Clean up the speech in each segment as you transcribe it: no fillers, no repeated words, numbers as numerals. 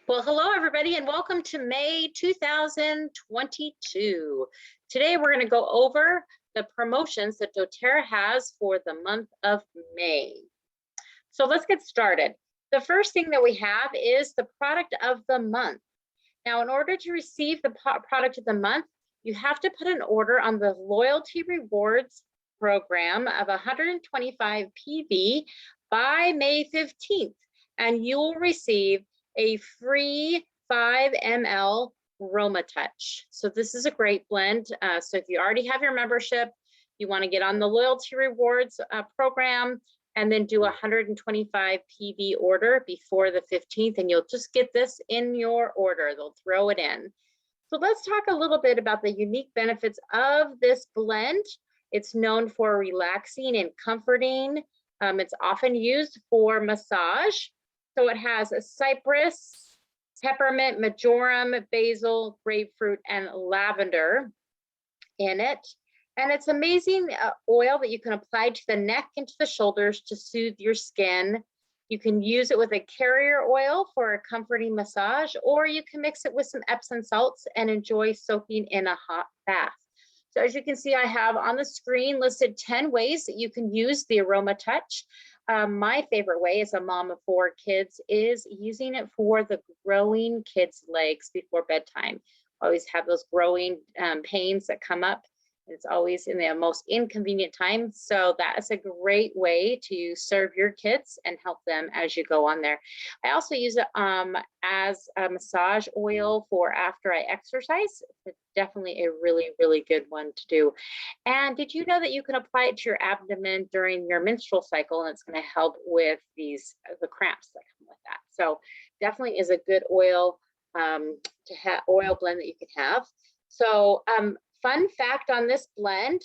Well, hello, everybody, and welcome to May 2022. Today, we're going to go over the promotions that doTERRA has for the month of May. So let's get started. The first thing that we have is the product of the month. Now, in order to receive the product of the month, you have to put an order on the Loyalty Rewards program of 125 PV by May 15th, and you'll receive a free 5 ml Aroma Touch. So this is a great blend. So if you already have your membership, you want to get on the Loyalty Rewards program and then do 125 PV order before the 15th, and you'll just get this in your order. They'll throw it in. So let's talk a little bit about the unique benefits of this blend. It's known for relaxing and comforting. It's often used for massage. So it has a cypress, peppermint, marjoram, basil, grapefruit, and lavender in it. And it's amazing oil that you can apply to the neck and to the shoulders to soothe your skin. You can use it with a carrier oil for a comforting massage, or you can mix it with some Epsom salts and enjoy soaking in a hot bath. So as you can see, I have on the screen listed 10 ways that you can use the Aroma Touch. My favorite way as a mom of 4 kids is using it for the growing kids' legs before bedtime. Always have those growing pains that come up. It's always in the most inconvenient time. So that is a great way to serve your kids and help them as you go on there. I also use it as a massage oil for after I exercise. It's definitely a really, really good one to do. And did you know that you can apply it to your abdomen during your menstrual cycle, and it's going to help with the cramps that come with that. So definitely is a good oil to have, oil blend that you can have. So fun fact on this blend,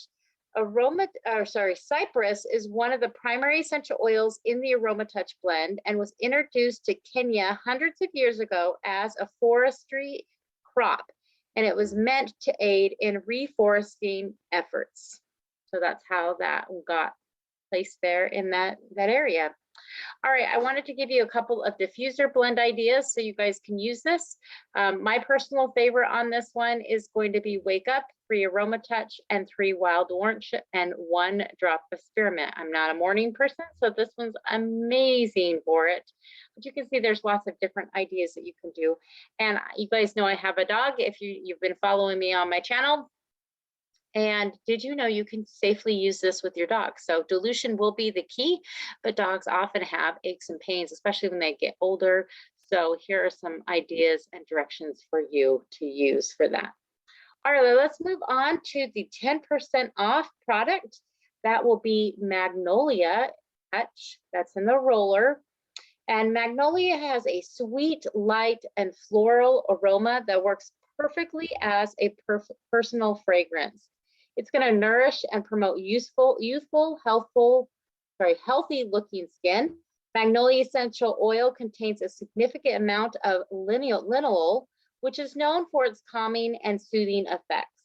cypress is one of the primary essential oils in the Aroma Touch blend and was introduced to Kenya hundreds of years ago as a forestry crop, and it was meant to aid in reforesting efforts. So that's how that got placed there in that area. All right, I wanted to give you a couple of diffuser blend ideas so you guys can use this. My personal favorite on this one is going to be Wake Up, 3 Aroma Touch, and 3 Wild Orange, and 1 drop of Spearmint. I'm not a morning person, so this one's amazing for it. But you can see there's lots of different ideas that you can do. And you guys know I have a dog if you've been following me on my channel. And did you know you can safely use this with your dog? So dilution will be the key, but dogs often have aches and pains, especially when they get older. So here are some ideas and directions for you to use for that. All right, let's move on to the 10% off product. That will be Magnolia Touch. That's in the roller. And Magnolia has a sweet, light, and floral aroma that works perfectly as a personal fragrance. It's going to nourish and promote youthful, healthy looking skin. Magnolia essential oil contains a significant amount of linalool, which is known for its calming and soothing effects.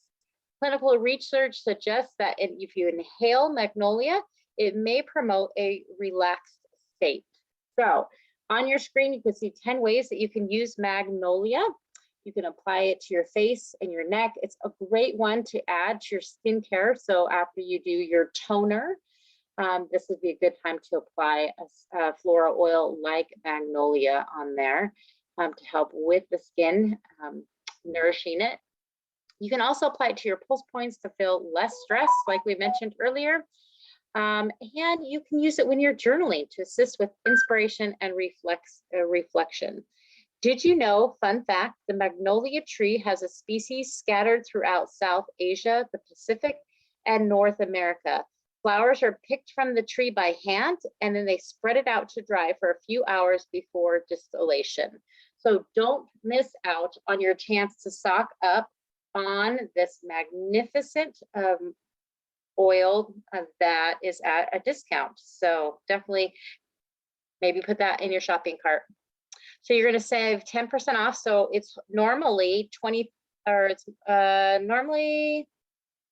Clinical research suggests that if you inhale Magnolia, it may promote a relaxed state. So on your screen, you can see 10 ways that you can use Magnolia. You can apply it to your face and your neck. It's a great one to add to your skincare. So after you do your toner, this would be a good time to apply a floral oil like Magnolia on there to help with the skin, nourishing it. You can also apply it to your pulse points to feel less stress, like we mentioned earlier. And you can use it when you're journaling to assist with inspiration and reflection. Did you know, fun fact, the magnolia tree has a species scattered throughout South Asia, the Pacific, and North America. Flowers are picked from the tree by hand, and then they spread it out to dry for a few hours before distillation. So don't miss out on your chance to stock up on this magnificent oil that is at a discount. So definitely maybe put that in your shopping cart. So you're going to save 10% off. So it's normally normally,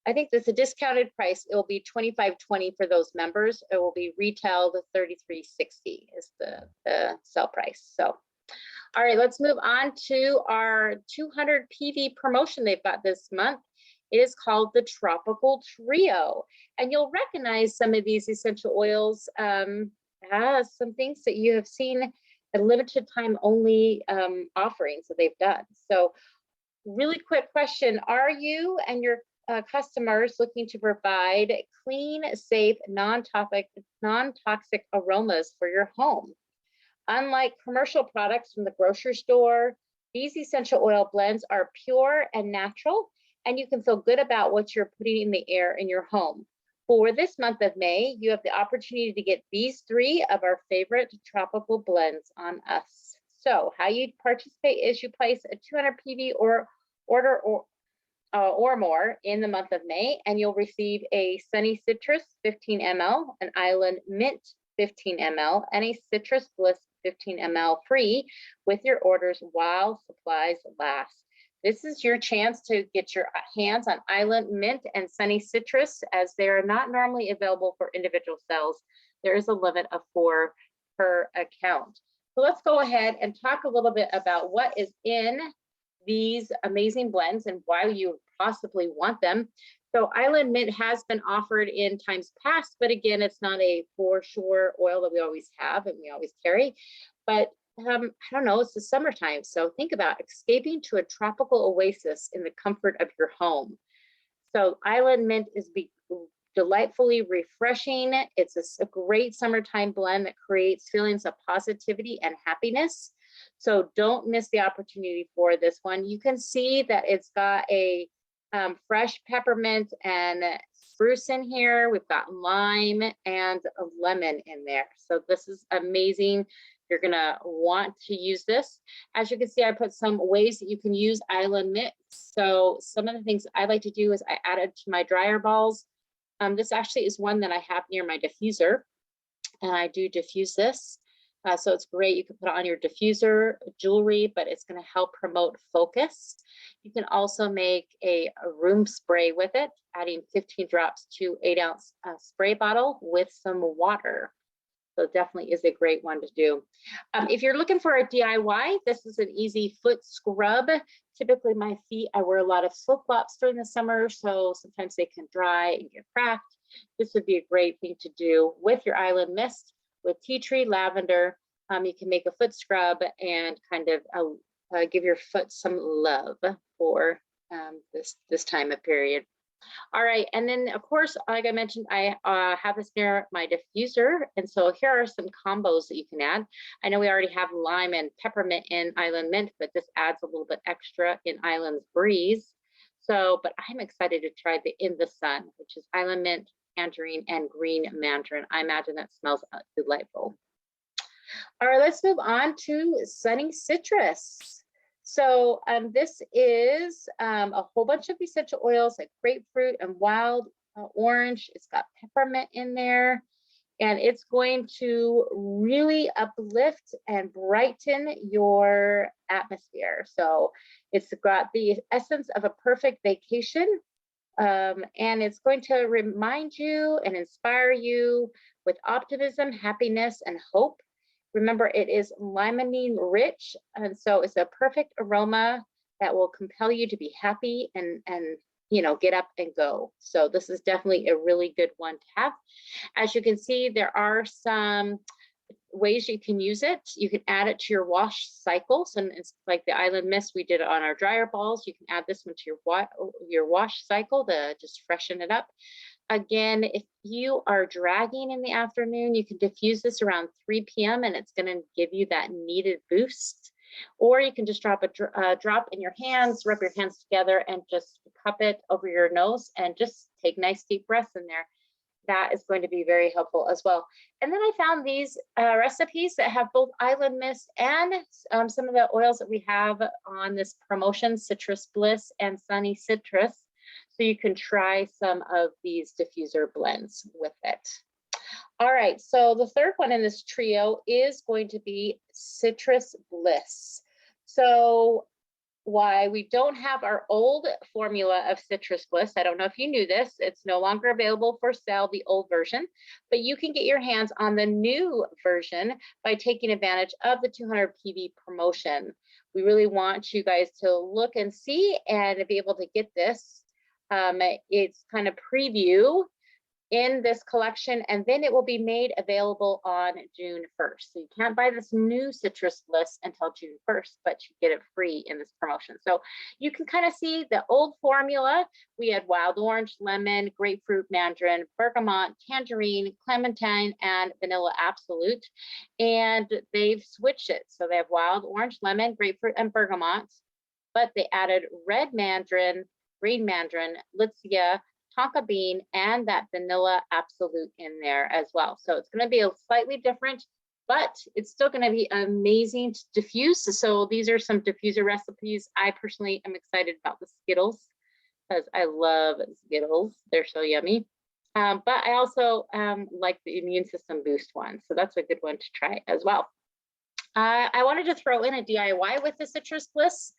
I think that's a discounted price. It will be $25.20 for those members. It will be retailed $33.60 is the sell price. So All right, let's move on to our 200 PV promotion they've got this month. It is called the Tropical Trio. And you'll recognize some of these essential oils as some things that you have seen at limited time only offerings that they've done. So really quick question, are you and your customers looking to provide clean, safe, non-toxic aromas for your home? Unlike commercial products from the grocery store, these essential oil blends are pure and natural, and you can feel good about what you're putting in the air in your home. For this month of May, you have the opportunity to get these 3 of our favorite tropical blends on us. So how you participate is you place a 200 PV or order or more in the month of May, and you'll receive a Sunny Citrus 15 ml, an Island Mint 15 ml, and a Citrus Bliss 15 ml free with your orders while supplies last. This is your chance to get your hands on Island Mint and Sunny Citrus, as they are not normally available for individual sales. There is a limit of 4 per account. So let's go ahead and talk a little bit about what is in these amazing blends and why you possibly want them. So Island Mint has been offered in times past, but again, it's not a for sure oil that we always have and we always carry. But I don't know, it's the summertime. So think about escaping to a tropical oasis in the comfort of your home. So Island Mint is delightfully refreshing. It's a great summertime blend that creates feelings of positivity and happiness. So don't miss the opportunity for this one. You can see that it's got a fresh peppermint and spruce in here. We've got lime and a lemon in there. So this is amazing. You're gonna want to use this. As you can see, I put some ways that you can use Island Mint. So some of the things I like to do is I add it to my dryer balls. This actually is one that I have near my diffuser, and I do diffuse this. So it's great. You can put it on your diffuser jewelry, but it's going to help promote focus. You can also make a room spray with it, adding 15 drops to 8-ounce spray bottle with some water. So it definitely is a great one to do. If you're looking for a DIY, this is an easy foot scrub. Typically my feet, I wear a lot of flip-flops during the summer, so sometimes they can dry and get cracked. This would be a great thing to do with your Island Mist. With tea tree, lavender, you can make a foot scrub and kind of give your foot some love for this time of period. All right, and then of course, like I mentioned, I have this near my diffuser, and so here are some combos that you can add. I know we already have lime and peppermint in Island Mint, but this adds a little bit extra in Island Breeze. So, but I'm excited to try the In the Sun, which is Island Mint, tangerine, and green mandarin. I imagine that smells delightful. All right, let's move on to Sunny Citrus. So this is a whole bunch of essential oils like grapefruit and wild orange. It's got peppermint in there, and it's going to really uplift and brighten your atmosphere. So it's got the essence of a perfect vacation. And it's going to remind you and inspire you with optimism, happiness, and hope. Remember, it is limonene rich, and so it's a perfect aroma that will compel you to be happy and get up and go. So this is definitely a really good one to have. As you can see, there are some ways you can use it. You can add it to your wash cycles, and it's like the Island Mist we did on our dryer balls. You can add this one to your wash cycle to just freshen it up. Again, if you are dragging in the afternoon, you can diffuse this around 3 p.m. and it's going to give you that needed boost. Or you can just drop a drop in your hands, rub your hands together, and just cup it over your nose and just take nice deep breaths in there. That is going to be very helpful as well. And then I found these recipes that have both Island Mist and some of the oils that we have on this promotion, Citrus Bliss and Sunny Citrus. So you can try some of these diffuser blends with it. All right, so the third one in this trio is going to be Citrus Bliss. So why we don't have our old formula of Citrus Bliss. I don't know if you knew this. It's no longer available for sale, the old version, but you can get your hands on the new version by taking advantage of the 200 PV promotion. We really want you guys to look and see and be able to get this. It's kind of preview in this collection, and then it will be made available on June 1st. So you can't buy this new Citrus Bliss until June 1st, but you get it free in this promotion. So you can kind of see the old formula. We had wild orange, lemon, grapefruit, mandarin, bergamot, tangerine, clementine, and vanilla absolute. And they've switched it. So they have wild orange, lemon, grapefruit, and bergamot, but they added red mandarin, green mandarin, lychee, tonka bean, and that vanilla absolute in there as well. So it's going to be a slightly different, but it's still going to be amazing to diffuse. So these are some diffuser recipes. I personally am excited about the Skittles because I love Skittles. They're so yummy. But I also like the immune system boost one. So that's a good one to try as well. I wanted to throw in a DIY with the Citrus Bliss.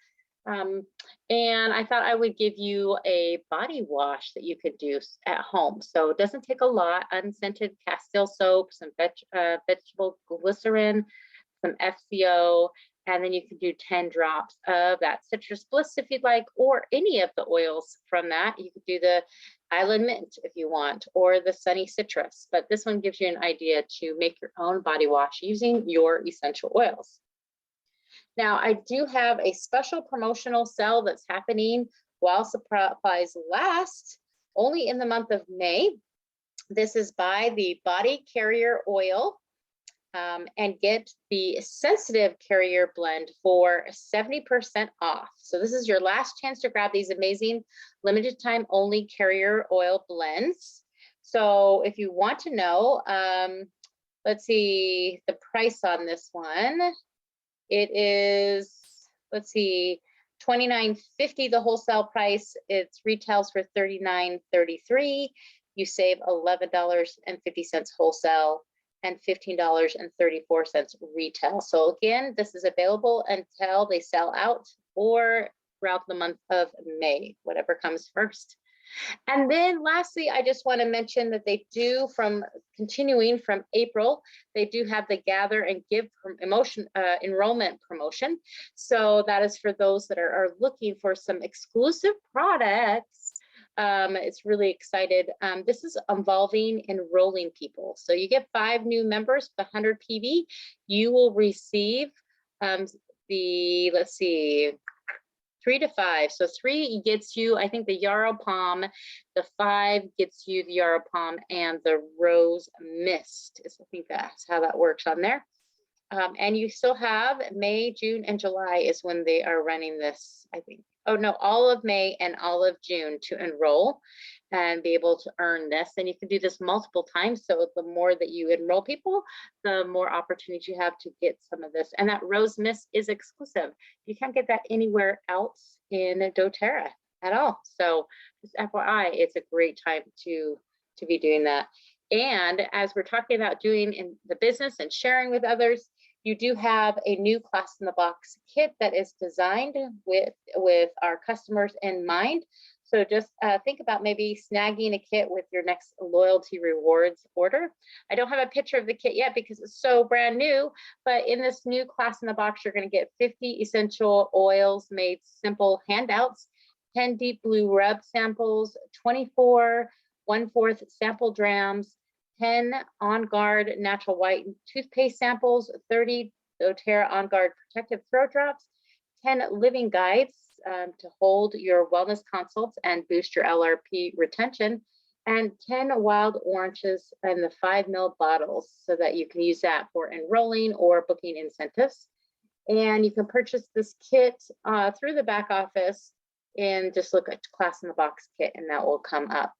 And I thought I would give you a body wash that you could do at home. So it doesn't take a lot: unscented Castile soap, some vegetable glycerin, some FCO, and then you can do 10 drops of that Citrus Bliss if you'd like, or any of the oils from that. You could do the Island Mint if you want, or the Sunny Citrus, but this one gives you an idea to make your own body wash using your essential oils. Now, I do have a special promotional sale that's happening while supplies last, only in the month of May. This is buy the body carrier oil and get the sensitive carrier blend for 70% off. So this is your last chance to grab these amazing limited time only carrier oil blends. So if you want to know, let's see the price on this one. It is, let's see, $29.50 the wholesale price. It's retails for $39.33. You save $11.50 wholesale and $15.34 retail. So again, this is available until they sell out or throughout the month of May, whatever comes first. And then lastly, I just want to mention that they do, from continuing from April, they do have the Gather and Give enrollment promotion. So that is for those that are looking for some exclusive products. It's really excited. This is involving enrolling people. So you get 5 new members with 100 PV. You will receive let's see, 3 to 5. So 3 gets you, I think, the Yarrow Palm. The 5 gets you the Yarrow Palm and the Rose Mist. I think that's how that works on there. And you still have May, June, and July is when they are running this, I think. Oh no, all of May and all of June to enroll and be able to earn this. And you can do this multiple times. So the more that you enroll people, the more opportunities you have to get some of this. And that Rose Mist is exclusive. You can't get that anywhere else in doTERRA at all. So just FYI, it's a great time to be doing that. And as we're talking about doing in the business and sharing with others, you do have a new class in the box kit that is designed with our customers in mind. So just think about maybe snagging a kit with your next loyalty rewards order. I don't have a picture of the kit yet because it's so brand new, but in this new class in the box, you're going to get 50 essential oils made simple handouts, 10 deep blue rub samples, 24 1/4 sample drams, 10 On Guard natural white toothpaste samples, 30 doTERRA On Guard protective throat drops, 10 living guides to hold your wellness consults and boost your LRP retention, and 10 wild oranges in the 5 ml bottles so that you can use that for enrolling or booking incentives. And you can purchase this kit through the back office and just look at class in the box kit and that will come up.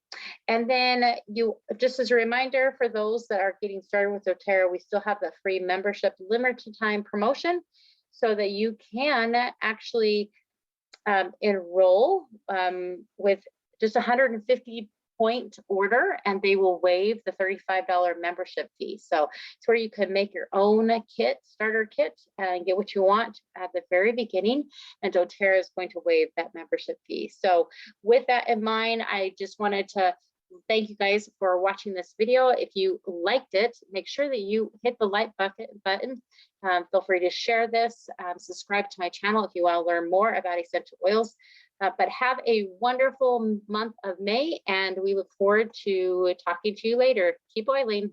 And then just as a reminder for those that are getting started with doTERRA, we still have the free membership limited time promotion so that you can actually enroll with just $150 point order, and they will waive the $35 membership fee. So it's where you can make your own kit, starter kit, and get what you want at the very beginning. And doTERRA is going to waive that membership fee. So with that in mind, I just wanted to thank you guys for watching this video. If you liked it, make sure that you hit the like button. Feel free to share this, subscribe to my channel if you want to learn more about essential oils. But have a wonderful month of May, and we look forward to talking to you later. Keep oiling.